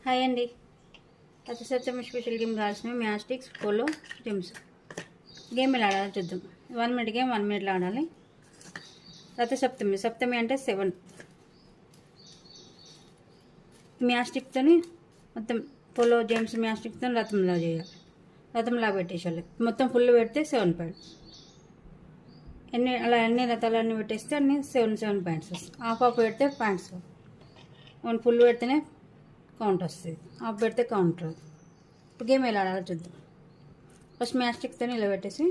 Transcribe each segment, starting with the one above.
Hi అండి. సత్యం special game కావాల్సిన మ్యాస్టిక్స్ polo games game ఎలా ఆడాలో చూద్దాం. 1 minute గేమ్ 1 minute ఆడాలి. సప్తమి అంటే 7. మ్యాస్టిక్తో మొత్తం పోలో గేమ్స్ మ్యాస్టిక్తో రథంలా చేయాలి. రథంలా పెట్టేసాలి. మొత్తం ఫుల్ పెడితే 7 పాయింట్స్. ఎన్ని రథాలన్నీ పెట్టేస్తే అన్ని 7 పాయింట్స్ వస్తాయి. హాఫ్ పెడితే పాయింట్స్. ఫుల్ పెడితేనే కౌంట్ వస్తుంది. హాఫ్ పెడితే కౌంట్ రాదు. ఇప్పుడు గేమ్ ఎలా ఆడాలో చూద్దాం. ఫస్ట్ మ్యాస్టిక్తో ఇలా పెట్టేసి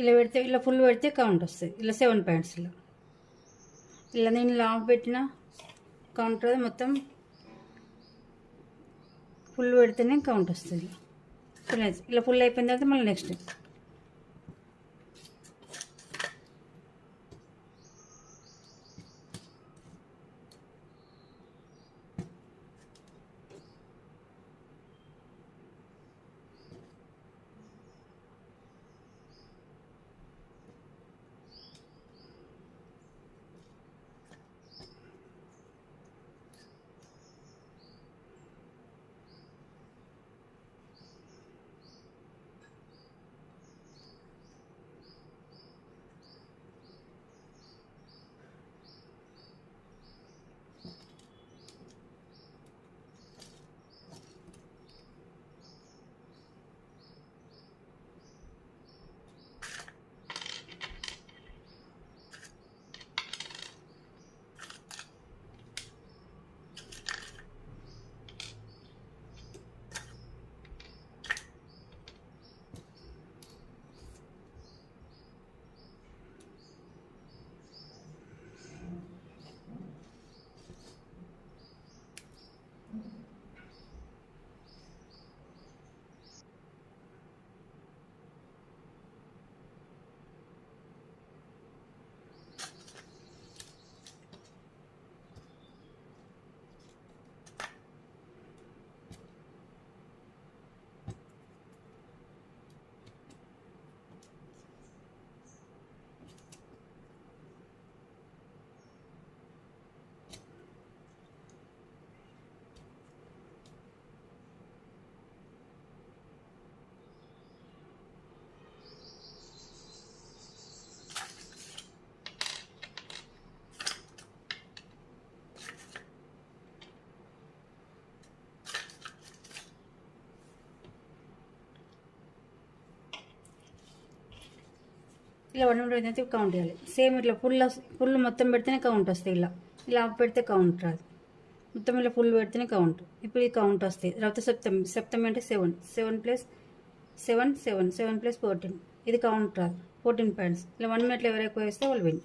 ఇలా పెడితే ఇలా ఫుల్ పెడితే కౌంట్ వస్తుంది. ఇలా 7 పాయింట్స్. ఇలా నేను లాంగ్ పెట్టిన కౌంట్ రాదు. మొత్తం ఫుల్ పెడితేనే కౌంట్ వస్తుంది. ఇలా ఫుల్ అయిపోయిన తర్వాత మళ్ళీ నెక్స్ట్ ఇలా 1 minute అయితే కౌంట్ చేయాలి. సేమ్ ఇట్లా ఫుల్ మొత్తం పెడితేనే కౌంట్ వస్తాయి. ఇలా ఆఫ్ పెడితే కౌంట్ రాదు. మొత్తం ఇలా ఫుల్ పెడితేనే కౌంట్. ఇప్పుడు ఈ కౌంట్ వస్తాయి. తర్వాత సప్తమి అంటే 7 ప్లస్ 7 7 7 ప్లస్ 14. ఇది కౌంట్ రాదు. 14 పాయింట్స్. ఇలా 1 minute ఎవరు ఎక్కువ వేస్తే వాళ్ళు విన్.